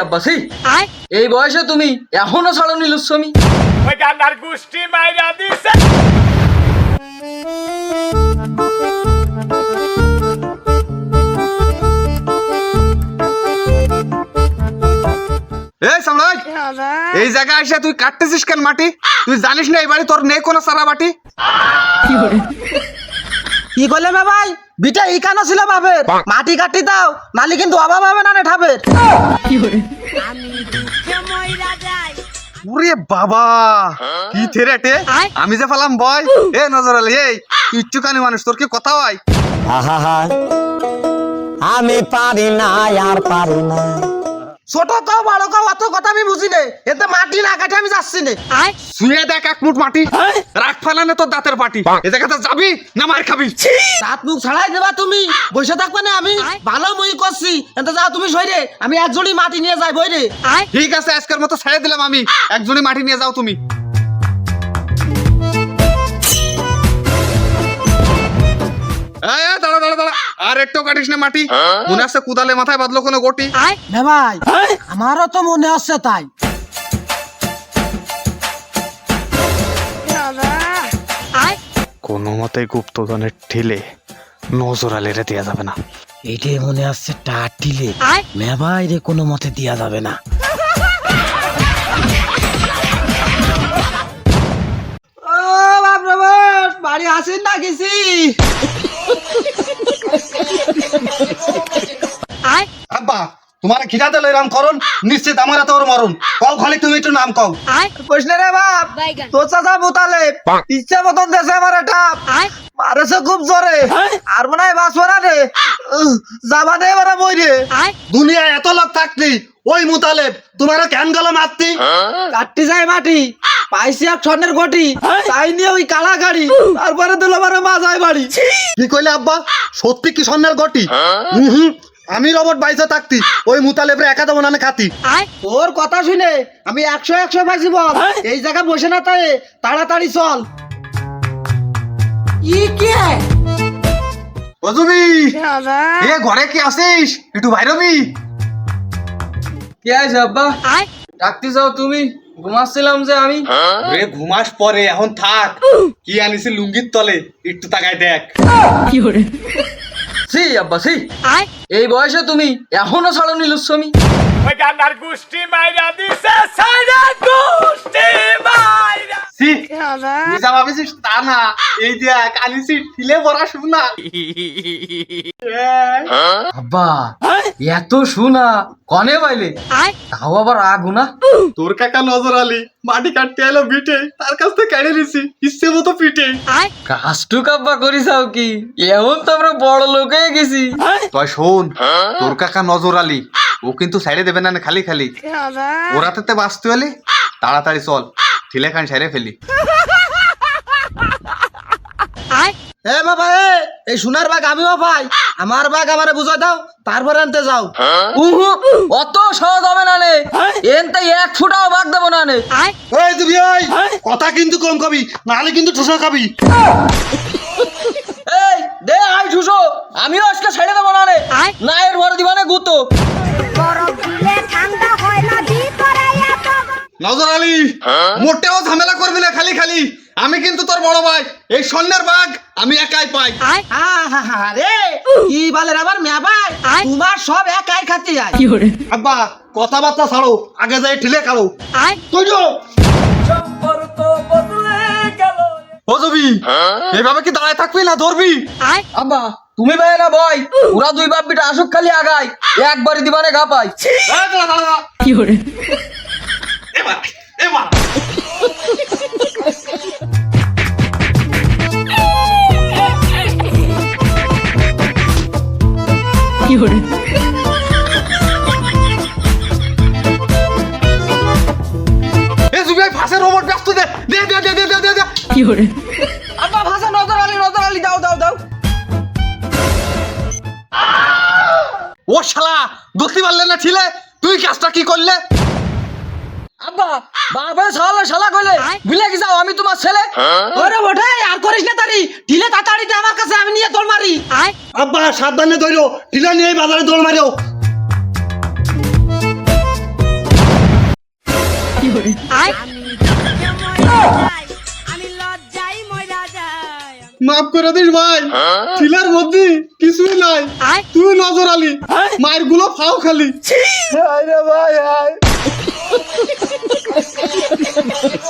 আব্বা সি এই বয়সে তুমি এখনো ছাড়নি লুচ্ছমি। ওই গান্ডার গোষ্ঠী মাইরা দিছে। এই সামরাজ, এই জায়গায় এসে তুই কাটতেছিস কেন মাটি? তুই জানিস না এই বাড়ি তোর নেই কোনো সারা বাটি? কি করলে ভাই বিটা এই কানো ছিল বাপের, মাটি কাটি দাও নালি কিন্তু অভাব হবে না রে ঠাবের। ওরে বাবা কি থেরেটে, আমি যে ফালাম বয়। এ নজর আলী, এই তুই ইচ্ছুকানি মানুষ, তোর কি কথা হয়? আমি পারি না আর পারি না। ছোট কাও বড় কাও অত কথা আমি বুঝি নে, এতে মাটি না কাটে আমি যাচ্ছি নে। শুয়ে দেখ এক মুঠ মাটি, রাখ ফালানে তোর দাঁতের পাটি। এ জায়গাতে যাবি না মার খাবি? দাঁত মুখ ছাড়াই দেবা তুমি, বসে থাকবে না আমি ভালো মই করছি। এতে যাও তুমি সইরে, আমি একজনই মাটি নিয়ে যাই বইরে। ঠিক আছে, আজকের মতো ছেড়ে দিলাম আমি, একজনই মাটি নিয়ে যাও তুমি। এই, এই, দাঁড়া দাঁড়া দাঁড়া, আর একটু কাটিস না মাটি। মনে আছে কুদালে মাথায় বাঁধলো কোনো গটি? ভাই আমারও তো মনে হচ্ছে তাই। কোনো মতে গুপ্তধনের ঠেলে নজর আলীরে দেয়া যাবে না। এইটাই মনে হচ্ছে টাটিলে মেভাই রে কোনো মতে দিয়া যাবে না। ও বাপ রে বাপ, বাড়ি আসেন না গেছি। আব্বা তোমার খিদা দিল এরম করুন, নিশ্চিত আমার তোর মরণ। কও খালি তুমি একটু নাম কও। কইস না রে বাপ, তোর চাচা বোতালে ইচ্ছা মতন দেশে আমার টাপ মারেছে খুব জোরে, আর মনে হয় বাঁচবো না রে, যাবা দে এবারে বই রে। দুনিয়ায় এত লোক থাকতি ওই মুতালেব তোমারও কেন গেল মারতি? কাটতে যায় মাটি, পাইছি এক স্বর্ণের গটি, তাই নিয়ে ওই কালা গাড়ি, তারপরে দিল আমার মা যায় বাড়ি। কি কইলে আব্বা, সত্যি কি স্বর্ণের গটি? আমি রবট বাইসে থাকতি ওই মুতালেবরে একা দেবো না খাতি। তোর কথা শুনে আমি 100 পাইছি বল। এই জায়গা বসে না তাই তাড়াতাড়ি চল। ই কে ওজুবি, এ ঘরে কি আসিস? একটু বাইরবি। কি আছে আব্বা? ডাকতে যাও তুমি? ঘুমাচ্ছিলাম যে আমি। রে ঘুমাস পরে, এখন থাক। কি আনিছি লুঙ্গির তলে, একটু তাকায় দেখ। সি আব্বা সি এই বয়সে তুমি এখনো ছাড়নি লুচ্ছমি। ওই গান্ডার গোষ্ঠী মাইরা দিছে। সাইরা গোষ্ঠী মাইরা। সি তুই যা ভাবিছিস তা না, এই দেখ আনিছি ঠিলে ভরা সোনা। আব্বা এত শোনা কনে পাইলে, তাও আবার আগুনা। তোর কাকা নজর আলী মাটি কাটতে এলো বিটে, তার কাছ থেকে কেড়ে নিছি ইচ্ছে মতো পিটে। কাজটুক আব্বা করিসাও কি, এমন তো আমরা বড় লোক হয়ে গেছি। তুই শোন, তোর কাকা নজর আলী ও কিন্তু সাইডে দেবে না খালি খালি। ওরাতে বাঁচতে হলে তাড়াতাড়ি চল, ঠিলে খান সাইরে ফেলি। এ বাবা, এই সোনার বাঘ আমিও ভাই, আমার বাঘ আমারে বুঝাই দাও, তারপরে আনতে যাও। উহু অত সহজ হবে না নে, এনতে এক ফুটাও বাগ দেবো না নে। এই তুমি এই কথা কিন্তু কম কবি, নাহলে কিন্তু ঠুসা খাবি। এই দে আই ঠুসো, আমিও আজকে ছেড়ে দেবো না নে, না এর ভরে দিবানে গুতো। নজর আলী মোটেও ঝামেলা করবি না খালি খালি। আমি কিন্তু তোর বড় ভাই, এই স্বর্ণের বাঘ আমি একাই পাই। রে কি বলে আবার মেয়া ভাই, তোমার সব একাই খাতে যায়। আব্বা কথাবার্তা ছাড়ো, আগে যাই ঠিলে খাড়ো। তুই তো ও জবি, এইভাবে কি দাঁড়ায় থাকবি না ধরবি? আব্বা তুমি ভাই না ভয়, ওরা দুই বাপ বিটা আসুক খালি আগাই, একবারই দিবানে ঘা পাই। এবার এবার ফাঁসের রোবট ব্যস্ত দে দে দে দে দে দে দে। আব্বা ভাষা নজর আলী দাও দাও দাও। ও শালা দেখতে পারলে না ছিলে, তুই কাজটা কি করলে? আব্বা বাবা শালা শালা কইলে ভুলে কি যাও আমি তোমার ছেলে। ওরে ওঠে আর করিস না তাড়ি, ঢিলে তাড়াতাড়ি দে আমার কাছে, আমি নিয়ে দৌড় মারি। আব্বা সাবধানে ধরো, ঠিলা নিয়ে বাজারে দৌড় মারো। মাফ করে দিস ভাই, ছিলার মধ্যে কিছুই নাই, তুই নজর আলি, মায়ের গুলো ফাও খালি। হায় রে ভাই হায়।